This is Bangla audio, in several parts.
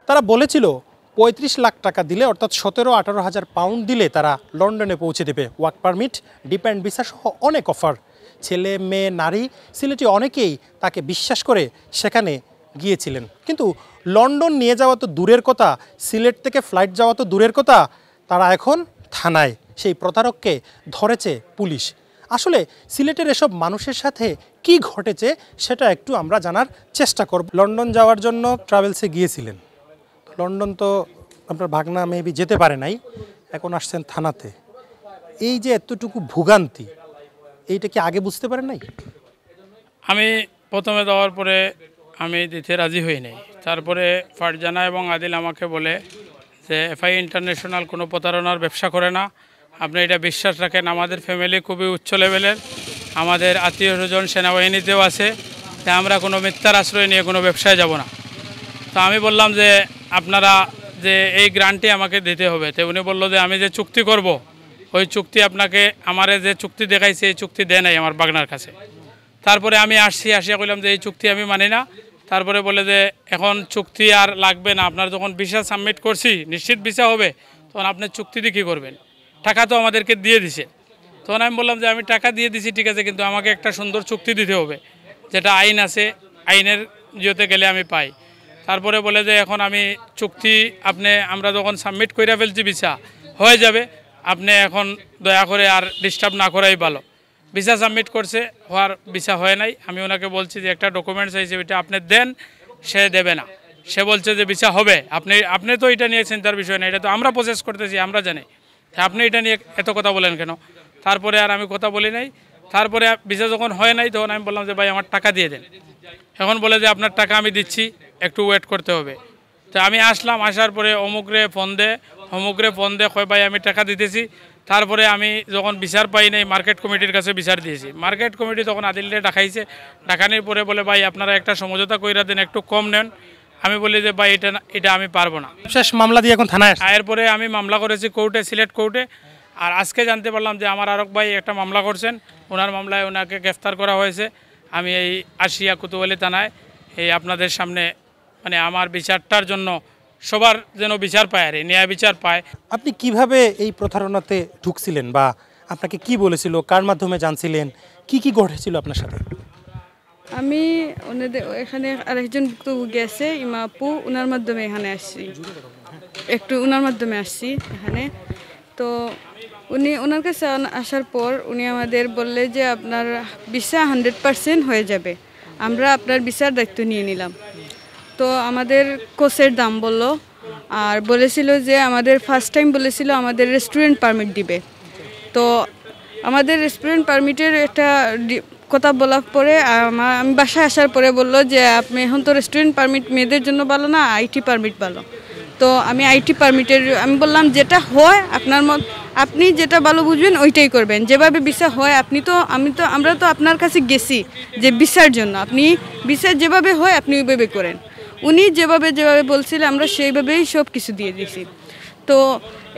তারা বলেছিল ৩৫ লাখ টাকা দিলে অর্থাৎ ১৭-১৮ হাজার পাউন্ড দিলে তারা লন্ডনে পৌঁছে দেবে। ওয়ার্ক পারমিট, ডিপেন্ড ভিসা সহ অনেক অফার। ছেলে মেয়ে নারী সিলেটি অনেকেই তাকে বিশ্বাস করে সেখানে গিয়েছিলেন। কিন্তু লন্ডন নিয়ে যাওয়া তো দূরের কথা, সিলেট থেকে ফ্লাইট যাওয়া তো দূরের কথা, তারা এখন থানায়। সেই প্রতারককে ধরেছে পুলিশ। আসলে সিলেটের এসব মানুষের সাথে কি ঘটেছে সেটা একটু আমরা জানার চেষ্টা করব। লন্ডন যাওয়ার জন্য ট্রাভেলসে গিয়েছিলেন, লন্ডন তো আপনার ভাগনা মেবি যেতে পারে নাই, এখন আসছেন থানাতে। এই যে এতটুকু ভোগান্তি, এইটা কি আগে বুঝতে পারেন নাই? আমি প্রথমে দেওয়ার পরে আমি দিতে রাজি হই নাই। তারপরে ফারজানা এবং আদিল আমাকে বলে যে এফআই ইন্টারন্যাশনাল কোনো প্রতারণার ব্যবসা করে না, আপনি এটা বিশ্বাস রাখেন। আমাদের ফ্যামিলি খুবই উচ্চ লেভেলের, আমাদের আত্মীয় স্বজন সেনাবাহিনীতেও আছে, যে আমরা কোনো মিথ্যার আশ্রয় নিয়ে কোনো ব্যবসায় যাব না। তো আমি বললাম যে আপনারা যে এই গ্রান্টটি আমাকে দিতে হবে। তো উনি বললো যে আমি যে চুক্তি করব ওই চুক্তি আপনাকে, আমারে যে চুক্তি দেখাইছে এই চুক্তি দেয় নাই আমার বাগনার কাছে। তারপরে আমি আসিয়া বললাম যে এই চুক্তি আমি মানি না। তারপরে বলে যে এখন চুক্তি আর লাগবে না, আপনার যখন ভিসা সাবমিট করছি নিশ্চিত ভিসা হবে, তখন আপনি চুক্তি দিয়ে কী করবেন, টাকা তো আমাদেরকে দিয়ে দিছে। তখন আমি বললাম যে আমি টাকা দিয়ে দিছি ঠিক আছে, কিন্তু আমাকে একটা সুন্দর চুক্তি দিতে হবে, যেটা আইন আছে, আইনের ইয়েতে গেলে আমি পাই। তারপরে বলে যে এখন আমি চুক্তি আমরা যখন সাবমিট করে ফেলছি ভিসা হয়ে যাবে, আপনি এখন দয়া করে আর ডিস্টার্ব না করাই ভালো। ভিসা সাবমিট করছে, হওয়ার ভিসা হয় নাই। আমি ওনাকে বলছি যে একটা ডকুমেন্টস আছে ওইটা আপনি দেন, সে দেবে না। সে বলছে যে ভিসা হবে, আপনি তো এটা নিয়ে চিন্তার বিষয় না, এটা তো আমরা প্রসেস করতেছি, আমরা জানি, আপনি এটা নিয়ে এত কথা বলেন কেন? তারপরে আর আমি কথা বলি নাই। তারপরে ভিসা যখন হয় নাই তখন আমি বললাম যে ভাই আমার টাকা দিয়ে দেন। এখন বলে যে আপনার টাকা আমি দিচ্ছি, একটু ওয়েট করতে হবে। তো আমি আসলাম, আসার পরে অমুকরে ফোন দে কয় ভাই আমি টাকা দিতেছি। তারপরে আমি যখন বিচার পাই নাই মার্কেট কমিটির কাছে বিচার দিয়েছি। মার্কেট কমিটি তখন আদিলরে ডাকাইছে, ডাকানির পরে বলে ভাই আপনারা একটা সমঝোতা কইরা দেন, একটু কম নেন। আমি বলি যে ভাই এটা আমি পারবো না। শেষ মামলা দিয়ে এখন থানায়। এরপরে আমি মামলা করেছি কোর্টে, সিলেট কোর্টে। আর আজকে জানতে পারলাম যে আমার আরক ভাই একটা মামলা করছেন, ওনার মামলায় ওনাকে গ্রেফতার করা হয়েছে। আমি এই আশিয়া কুতুবালি থানায় এই আপনাদের সামনে মানে আমার বিচারটার জন্য সবার যেন বিচার পায়, আর ন্যায় বিচার পায়। আপনি কিভাবে এই প্রতারণাতে ঢুকছিলেন বা আপনাকে কি বলেছিল, কার মাধ্যমে জানছিলেন, কি ঘটেছিল আপনার সাথে? আমি ওনাদের এখানে আরেকজন ভুক্তভোগী আছে ইমা আপু, ওনার মাধ্যমে এখানে আসছি, ওনার মাধ্যমে আসছি এখানে। তো ওনার কাছে আসার পর উনি আমাদের বললে যে আপনার ভিসা 100% হয়ে যাবে, আমরা আপনার ভিসার দায়িত্ব নিয়ে নিলাম। তো আমাদের কোর্সের দাম বললো, আর বলেছিল যে আমাদের ফার্স্ট টাইম বলেছিল আমাদের রেস্টুরেন্ট পারমিট দিবে। তো আমাদের রেস্টুরেন্ট পারমিটের একটা কথা বলার পরে আমি বাসায় আসার পরে বললো যে আপনি এখন তো রেস্টুরেন্ট পারমিট মেয়েদের জন্য ভালো না, আইটি পারমিট ভালো। তো আমি আইটি পারমিটের আমি বললাম যেটা হয় আপনি যেটা ভালো বুঝবেন ওইটাই করবেন, যেভাবে ভিসা হয় আমরা তো আপনার কাছে গেছি যে ভিসার জন্য, আপনি ভিসা যেভাবে হয় আপনি ওইভাবে করেন। উনি যেভাবে বলছিলেন আমরা সেইভাবেই সব কিছু দিয়ে দিয়েছি। তো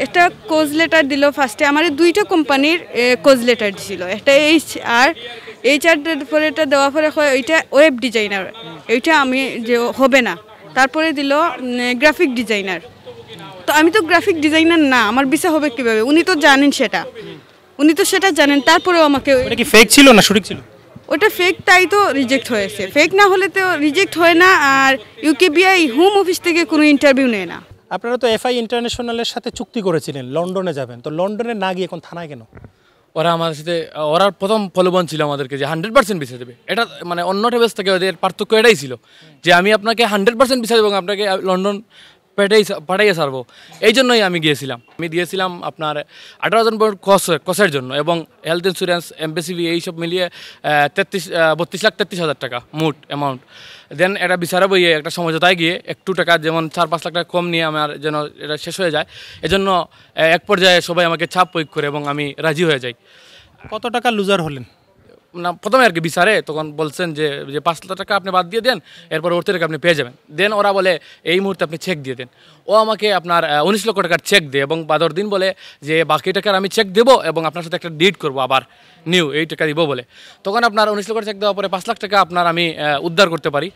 একটা কোজ লেটার দিল ফার্স্টে, আমার 2টা কোম্পানির কোজ লেটার ছিল, একটা HR পরে এটা দেওয়ার পরে ওইটা ওয়েব ডিজাইনার, ওইটা আমি যে হবে না। তারপরে দিল গ্রাফিক ডিজাইনার। তো আমি তো গ্রাফিক ডিজাইনার না, আমার ভিসা হবে কীভাবে? উনি তো সেটা জানেন। তারপরেও আমাকে ওটা কি ফেক ছিল না সঠিক ছিল? ওটা ফেক, তাই তো রিজেক্ট হয়েছে। ফেক না হলে তো রিজেক্ট হয় না। আর ইউকেবিআই হোম অফিস থেকে কোনো ইন্টারভিউ নেয় না। আপনারা তো এফআই ইন্টারন্যাশনালের সাথে চুক্তি করেছিলেন লন্ডনে যাবেন, তো লন্ডনে না গিয়ে এখন থানায় কেন? ওরা আমাদের সাথে ওরা প্রথম প্রলোভন ছিল আমাদেরকে যে 100% ভিসা দেবে। এটা মানে অন্য ট্রাভেলস থেকে ওদের পার্থক্য এটাই ছিল যে আমি আপনাকে 100% ভিসা দেবো, আপনাকে লন্ডন পাঠাইয়ে ছাড়বো। এই জন্যই আমি দিয়েছিলাম আপনার 18,000 কসের জন্য, এবং হেলথ ইন্স্যুরেন্স, এমবেসিভি এইসব মিলিয়ে 32,33,000 টাকা মোট অ্যামাউন্ট। দেন এটা বিচারে বইয়ে একটা সমঝোতায় গিয়ে একটু টাকা যেমন 4-5 লাখ টাকা কম নিয়ে আমার যেন এটা শেষ হয়ে যায়, এজন্য এক পর্যায়ে সবাই আমাকে চাপ প্রয়োগ করে এবং আমি রাজি হয়ে যাই। কত টাকা লুজার হলেন? না প্রথমে আর কি বিচারে তখন বলছেন যে যে 5 লাখ টাকা আপনি বাদ দিয়ে দেন, এরপর ওর টাকা আপনি পেয়ে যাবেন। দেন ওরা বলে এই মুহূর্তে আপনি চেক দিয়ে দেন। ও আমাকে আপনার 19 লক্ষ টাকার চেক দেয় এবং বাদর দিন বলে যে বাকি টাকার আমি চেক দেবো এবং আপনার সাথে একটা ডিড করবো আবার নিউ এই টাকা দিব বলে। তখন আপনার 19 লক্ষ চেক দেওয়ার পরে 5 লাখ টাকা আপনার আমি উদ্ধার করতে পারি,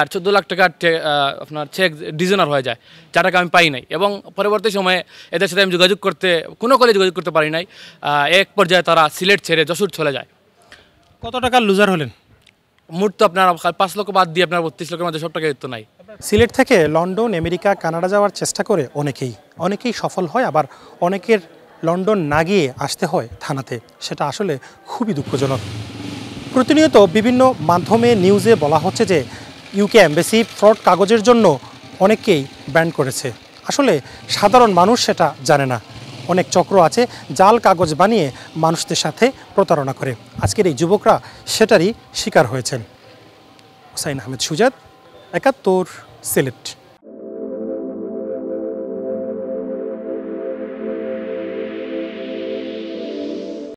আর 14 লাখ টাকার আপনার চেক ডিজনার হয়ে যায়, যা টাকা আমি পাই নাই। এবং পরবর্তী সময়ে এদের সাথে আমি যোগাযোগ করতে পারি নাই। এক পর্যায়ে তারা সিলেট ছেড়ে যশোর চলে যায়। কত টাকা লুজার হলেন? মোট তো আপনার 5 লক্ষ বাদ দিয়ে আপনার 32 লক্ষের মধ্যে সব টাকা তো নাই। সিলেট থেকে লন্ডন, আমেরিকা, কানাডা যাওয়ার চেষ্টা করে অনেকেই সফল হয়, আবার অনেকের লন্ডন না গিয়ে আসতে হয় থানাতে। সেটা আসলে খুবই দুঃখজনক। প্রতিনিয়ত বিভিন্ন মাধ্যমে নিউজে বলা হচ্ছে যে ইউকে এমবাসি ফ্রড কাগজের জন্য অনেককেই ব্যান করেছে। আসলে সাধারণ মানুষ সেটা জানে না। অনেক চক্র আছে জাল কাগজ বানিয়ে মানুষদের সাথে প্রতারণা করে। আজকের এই যুবকরা সেটারই শিকার হয়েছেন। হুসাইন আহমেদ সুজাত, ৭১, সিলেট।